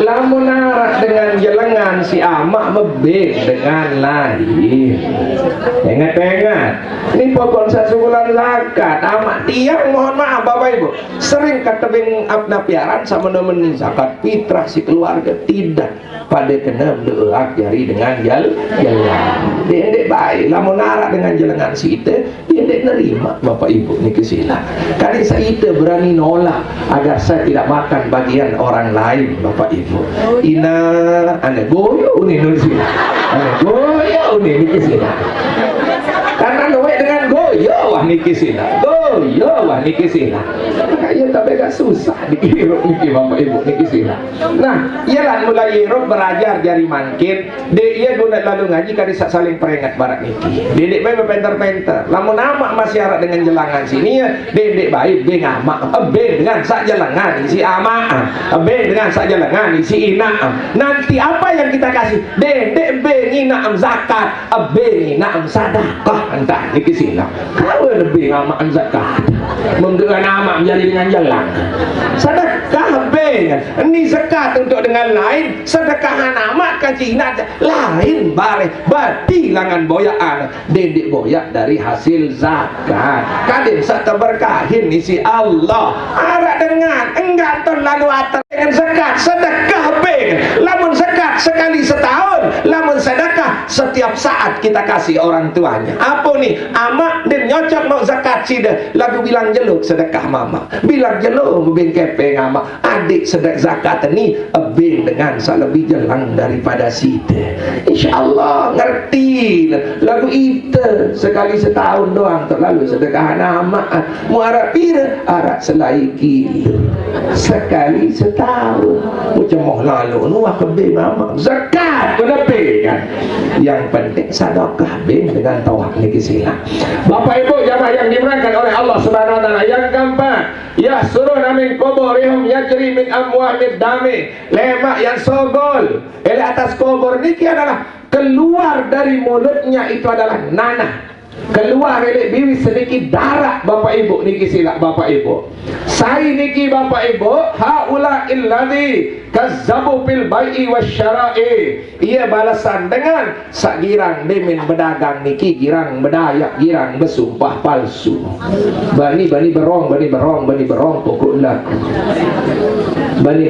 lamun narak dengan jelengan si amak mebek dengan lahir. Ingat-ingat ini pokok sasukulan zakat amak tiang mohon maaf bapak ibu sering katebing abna piaran sama nemenin zakat fitrah si keluarga tidak pada kena doa jari dengan jalan dia baik lamun narak dengan jelengan si itu dia nerima bapak ibu ni kesilah kali saya itu berani nolak agar saya tidak makan bagian orang lain bapak ibu ina ane goyo uni nulis ane goyo uni niki sila karena noe dengan goyo wah niki sila goyo wah niki sila kayaknya tapi agak susah dikirup niki bapak ibu niki sila nah ialah mulai hirup belajar jari mangkit dek ia guna lalu ngaji kali saling peringat barat niki dedek baik penter-penter lamun amak masih harap dengan jelangan sini ya dedek baik be ngamak be dengan sak jelangan si amak be dengan sak jelangan si ina nanti apa yang kita kasih dedek be ngina zakat be ngina sadaqah entah niki sila kalau lebih ngamak zakat mendengar amak menjadi dengan jalan sedekah be ini zakat untuk dengan lain sedekahan amak kacina lain bare berarti langan boyaan dedek boyak dari hasil zakat kadin serta berkahin isi Allah arah dengan enggak terlalu atas dengan zakat sedekah be lamun zakat sekali setahun lamun sedekah setiap saat kita kasih orang tuanya apa nih amak dan nyocok mau zakat sida lagu bilang jeluk sedekah mama bilang jeluk bin kepeng amak adik sedek zakat ini bin dengan lebih jelang daripada sida insyaallah ngerti lagu itu sekali setahun doang terlalu sedekah amak muara pira arak selai kilo sekali setahun ucamoh lalu nuah kebe mama zakat kedepe kan yang penting sedekah bin dengan tawak niki sila bapak ibu jamaah yang dimuliakan oleh Allah Subhanahu wa taala yang keempat ya suruh namin kuburihum yajri min amwahid dami lemak yang sogol ele atas kubur niki adalah keluar dari mulutnya itu adalah nanah keluar elek biwi sedikit darah bapak ibu niki silap bapak ibu sai niki bapak ibu haula illadzi kazzabu fil bai'i wasyara'i ia balasan dengan sak girang demin bedagang niki girang bedayak girang bersumpah palsu bani berong pokok laku bani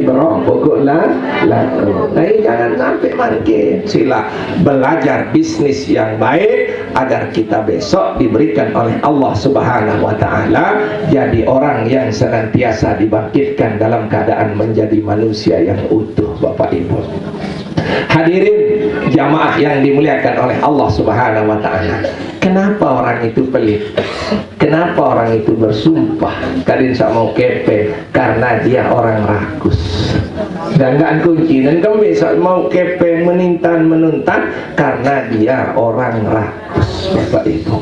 berong pokok laku nah ini jangan sampai mangkin sila belajar bisnis yang baik agar kita besok diberikan oleh Allah Subhanahu wa taala jadi orang yang senantiasa dibangkitkan dalam keadaan menjadi manusia yang utuh bapak ibu hadirin jamaah yang dimuliakan oleh Allah Subhanahu wa taala kenapa orang itu pelit kenapa orang itu bersumpah kadin sak mau kepe karena dia orang rakus dan gak kunci dan kami saat mau kepe menuntan karena dia orang rakus bapak ibu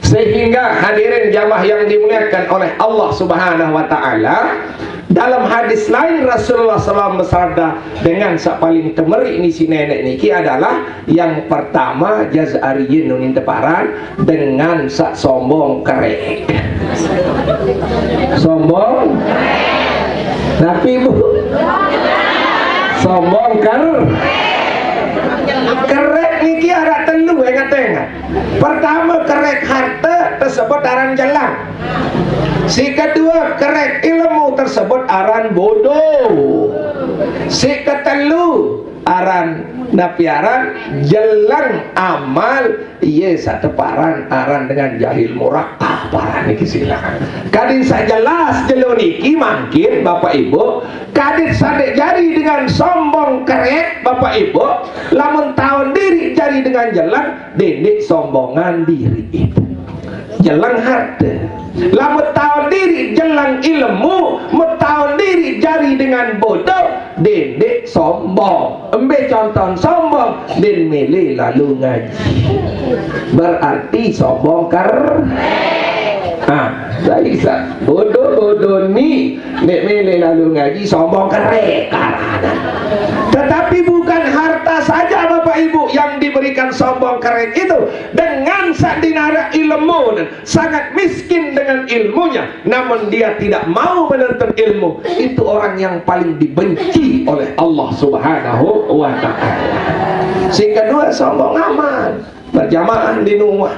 sehingga hadirin jamaah yang dimuliakan oleh Allah Subhanahu wa taala dalam hadis lain Rasulullah SAW bersabda dengan sak paling temerik ni si nenek niki adalah yang pertama jazariyin nunin teparan dengan sak sombong kerek sombong tapi bu sombong kerek niki ada telu ingat-ingat pertama kerek harta tersebut aran jalan si kedua kerek ilmu tersebut aran bodoh si ketelu aran napiaran jelang amal iya sateparan aran dengan jahil murah paran niki silakan kadin sajelas jelo niki mangkin Bapak Ibu kadin sadek jari dengan sombong kerek Bapak Ibu lamun tahun diri jari dengan jelang dendek sombongan diri itu jelang harta lamun tahun diri jelang ilmu tahun diri jari dengan bodoh dendek sombong embe contoh sombong den mele lalu ngaji berarti sombong jadi bodoh ni nek mele lalu ngaji sombong kerek karana tetapi bukan harta saja Bapak Ibu yang diberikan sombong kerek itu dengan sadinara ilmu dan sangat miskin dengan ilmunya namun dia tidak mau menuntut ilmu itu orang yang paling dibenci oleh Allah Subhanahu wa ta'ala. Sehingga kedua sombong amal berjamaah di rumah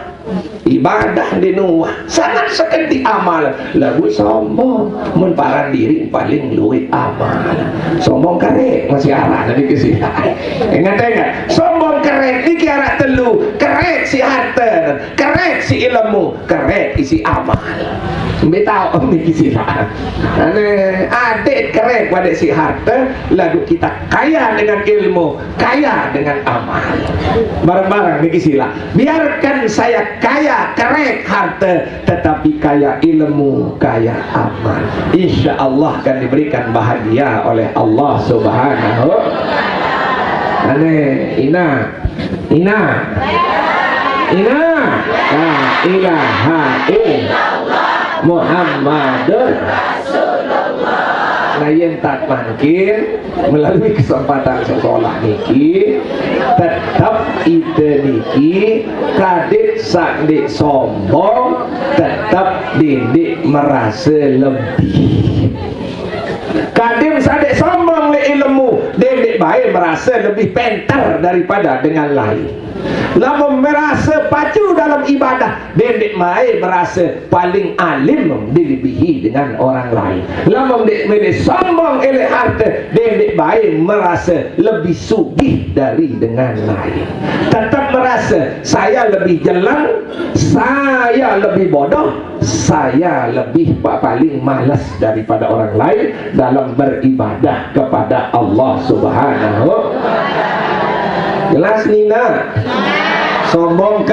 ibadah di rumah sangat sekendi amal lagu sombong mun paran diri paling luwih amal sombong karek masih arah tadi kesilapan ingat sombong karek ini kiara telu karek si harta karek si ilmu karek isi amal betau ini kesilapan adik karek pada si harta lagu kita kaya dengan ilmu kaya dengan amal bareng-bareng ini kesilapan biarkan saya kaya kerek harta tetapi kaya ilmu kaya amal insya Allah akan diberikan bahagia oleh Allah Subhanahu ina la ilaha illallah Muhammadur Rasulullah. Nah yang tak mungkin melalui kesempatan sekolah niki tetap ide niki kadit sakdik sombong tetap didik merasa lebih kadim sadek sombong le ilmu didik baik merasa lebih pintar daripada dengan lain lamun merasa pacu dalam ibadah didik baik merasa paling alim dilebihi dengan orang lain lamun didik sombong oleh harta didik baik merasa lebih sugih dari dengan lain tetap merasa saya lebih jelang saya lebih bodoh saya lebih paling malas daripada orang lain dalam beribadah kepada Allah Subhanahu wa ta'ala. Jelas Nina? Sombong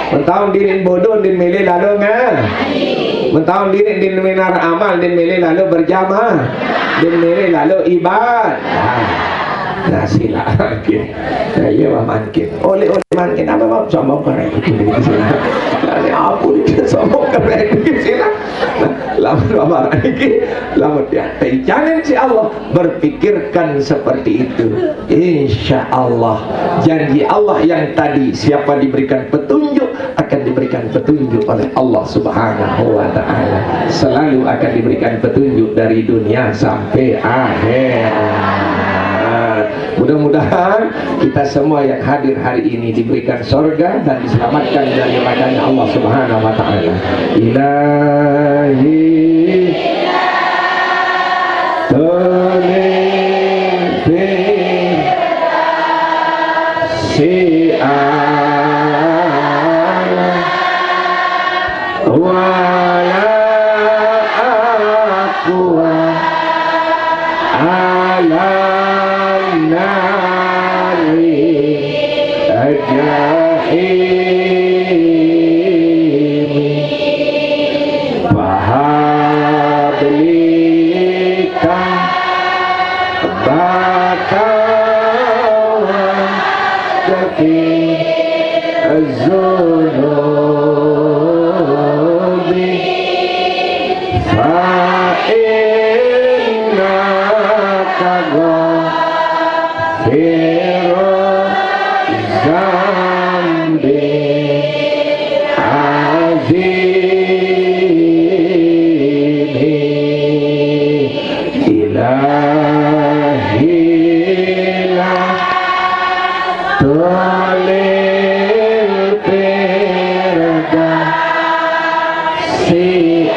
mentahun diri bodoh din milih lalu mentahun diri din minar amal din milih lalu berjamaah din milih lalu ibadah nah sila mungkin saya mungkin oleh mungkin apa mau sombong keren ini apa ini sombong keren sila lama ini lama dia jangan si Allah berpikirkan seperti itu insya Allah janji Allah yang tadi siapa diberikan petunjuk akan diberikan petunjuk oleh Allah Subhanahu wa ta'ala selalu akan diberikan petunjuk dari dunia sampai akhir. Mudah-mudahan kita semua yang hadir hari ini diberikan surga dan diselamatkan dari nerakanya Allah Subhanahu wa ta'ala. Ilahi tolibi si'ala wala aqwa ala si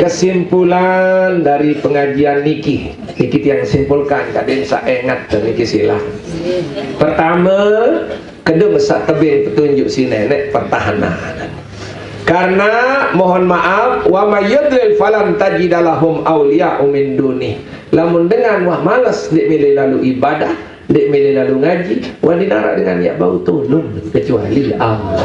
Kesimpulan dari pengajian niki yang simpulkan kadang saya ingat dari kisah. Pertama, kedua sak tebing petunjuk si nenek pertahanan. Karena mohon maaf, wa mayyadlil falan tajidalahum awliya'u min duni. Lamun dengan wah malas dik milih lalu ibadah, dik milih lalu ngaji, wah dinara dengan ya bau tolong kecuali Allah.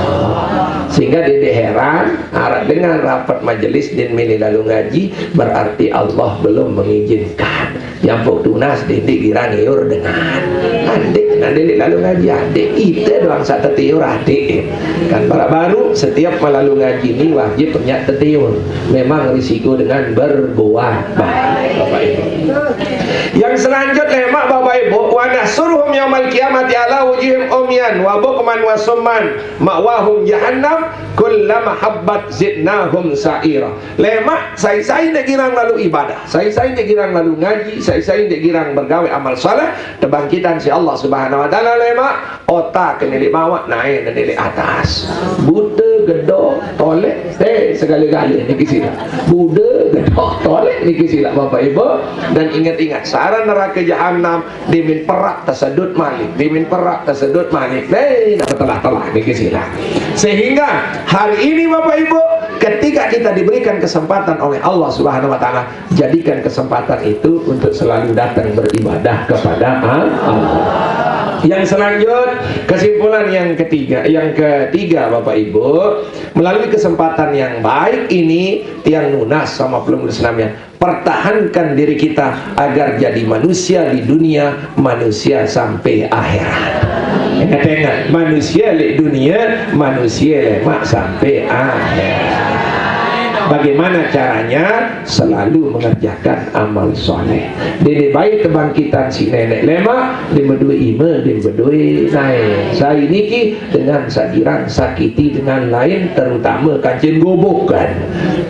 Sehingga dia heran, harap dengan rapat majelis dan milih lalu ngaji, berarti Allah belum mengizinkan. Yang pok tunas didik dirangiur dengan adik, nanti lalu ngaji adik, itu doang saat tertiur adik. Kan para baru setiap melalui ngaji ini wajib punya tertiur. Memang risiko dengan berbuat baik, Bapak Ibu. Yang selanjutnya mak Bapak Ibu, wa nahsuruhum yaumal qiyamati ala wujihim umyan wa bukman wa summan ma'wahum jahannam kullama habbat zidnahum sa'ira. Lemak saya nak girang lalu ibadah, saya nak girang lalu ngaji, saya nak girang bergawe amal saleh, kebangkitan si Allah Subhanahu wa taala lemak otak kena bawa naik dan di atas. Buta gedok tolek segala-gala ni kisilah. Buda gedok tolek ni kisilah Bapak Ibu. Dan ingat-ingat saran neraka jahanam dimin perak tersedut malik, dimin perak tersedut malik. Nak telah-telah ni kisilah. Sehingga hari ini Bapak Ibu, ketika kita diberikan kesempatan oleh Allah Subhanahu wa taala, jadikan kesempatan itu untuk selalu datang beribadah kepada Allah. Yang selanjut, kesimpulan yang ketiga Bapak Ibu, melalui kesempatan yang baik ini tiang lunas sama belum senamnya, pertahankan diri kita agar jadi manusia di dunia, manusia sampai akhirat. Ingat, manusia di dunia, manusia lemak sampai akhirat. Bagaimana caranya? Selalu mengerjakan amal soleh. Dede baik kebangkitan si nenek lemak, dia berdua ima, dia berdua naik. Saya niki dengan sakiran sakiti dengan lain, terutama kancing gobokan,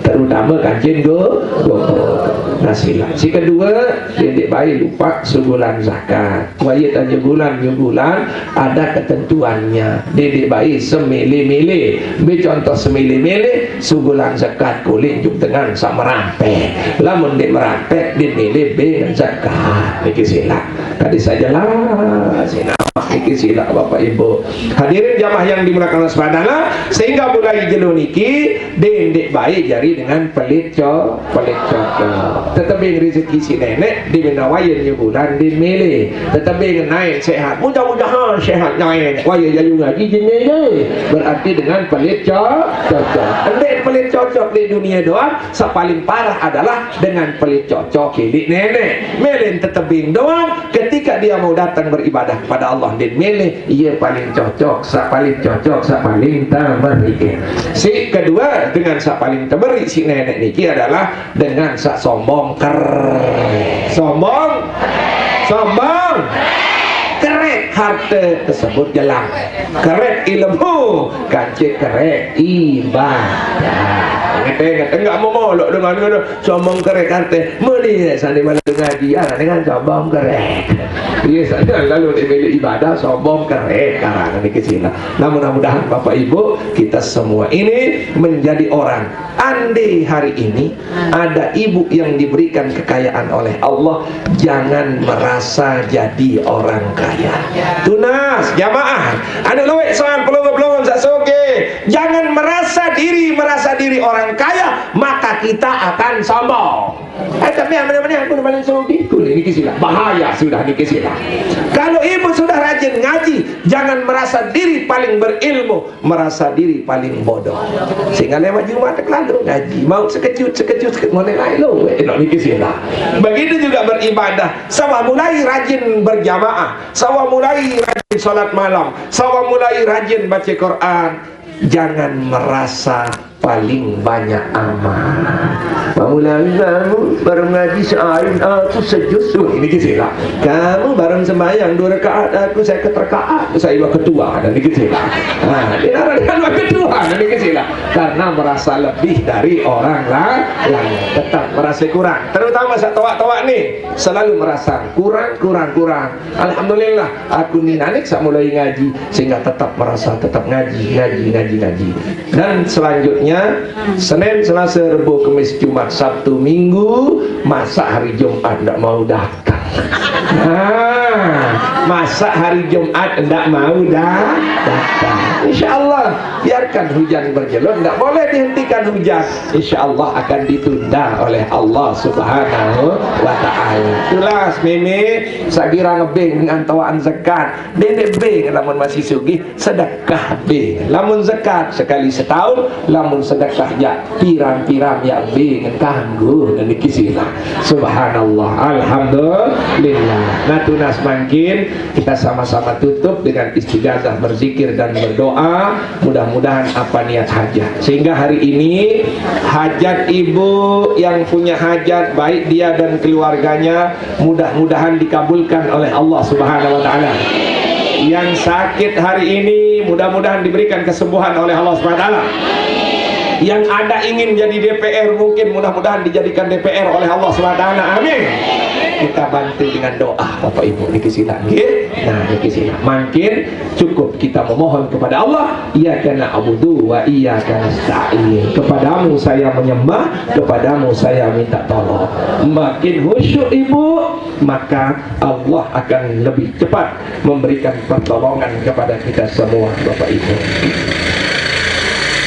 terutama kancing gobokan. Nasilah. Si kedua, dede baik lupa sebulan zakat. Wajib tanya bulan ada ketentuannya. Dede baik semili-mili. Contoh semili-mili sebulan zakat kulit juk dengan sama merampek. Lamun dia merampek dia milih dengan zakat. Niki sila. Tadi sajalah sila. Niki sila Bapak Ibu. Hadirin jamaah yang dimuliakan Allah Subhanahu wa taala, sehingga mulai jelo niki dendek baik jari dengan pelit cocok. Tetapi rezeki si nenek di menawayan nya bulan di milih. Tetapi naik sehat. Mudah-mudahan sehat naik. Waya jayu ngaji jenenge. Berarti dengan pelit cocok. Andai pelit cocok di dunia doang, paling parah adalah dengan pelit cocok di nenek. Milih tetebing doang, ketika dia mau datang beribadah kepada Allah dan milih, ia paling cocok, paling tamerike. Si kedua dengan paling tamerik si nenek niki adalah dengan sombong kerek harta tersebut jelang, kerek ilmu kancik kerek ibadah. Ingat enggak mau molok dengan sombong kerek harta meli sandi malam ngaji dengan sombong kerek. Iya saja lalu dibeli ibadah sombong kerek karang ini kesina. Namun mudah-mudahan Bapak Ibu kita semua ini menjadi orang. Andai hari ini ada ibu yang diberikan kekayaan oleh Allah, jangan merasa jadi orang kaya. Tunas jamaah, ada luwek soal pelongo-pelongo sak soge. Jangan merasa merasa diri orang kaya, maka kita akan sombong. Tapi yang benar-benar aku paling Saudi ini kisilah. Bahaya sudah ini kisilah. Kalau ibu sudah rajin ngaji, jangan merasa diri paling berilmu, merasa diri paling bodoh. Sehingga lewat Jumat lalu ngaji, mau sekejut mulai lo, ini kisilah. Begitu juga beribadah, sama mulai rajin berjamaah, sama mulai rajin sholat malam, sama mulai rajin baca Quran. Jangan merasa paling banyak amal. Kamu baru ngaji sehari, aku sejus. Ini kisilah. Kamu baru sembahyang 2 rakaat, aku saya keterkaat, saya ketua. Dan ini kisilah. Dia dua ketua. Dan ini kisilah. Karena merasa lebih dari orang lain, tetap merasa kurang. Terutama saya tawak nih, selalu merasa kurang. Alhamdulillah, aku nih nanik saya mulai ngaji, sehingga tetap merasa tetap ngaji. Dan selanjutnya Senin, Selasa, Rabu, Kamis, Jumat, Sabtu, Minggu, masa hari Jumat tidak mau datang. Masa hari Jumat tidak mau datang. InsyaAllah biarkan hujan berjelur, tidak boleh dihentikan hujan. InsyaAllah akan ditunda oleh Allah Subhanahu wa ta'ala. Itulah Mimi Sagira ngebing dengan tawaan zakat. Dede bing lamun masih sugih, sedekah bing. Lamun zakat sekali setahun, lamun sedekah ya pirang-pirang ya bing kanggo dan dikisilah. Subhanallah, alhamdulillah. Nah tunas makin kita sama-sama tutup dengan istighazah, berzikir dan berdoa. Mudah-mudahan apa niat hajat, sehingga hari ini hajat ibu yang punya hajat, baik dia dan keluarganya, mudah-mudahan dikabulkan oleh Allah Subhanahu wa ta'ala. Yang sakit hari ini mudah-mudahan diberikan kesembuhan oleh Allah Subhanahu wa ta'ala. Yang ada ingin jadi DPR, mungkin mudah-mudahan dijadikan DPR oleh Allah Subhanahu wa ta'ala. Amin. Kita bantu dengan doa Bapak Ibu dikisilah. Nah dikisilah. Makin cukup kita memohon kepada Allah, iyyaka na'budu wa iyyaka nasta'in. Kepadamu saya menyembah, kepadamu saya minta tolong. Makin khusyuk ibu, maka Allah akan lebih cepat memberikan pertolongan kepada kita semua Bapak Ibu.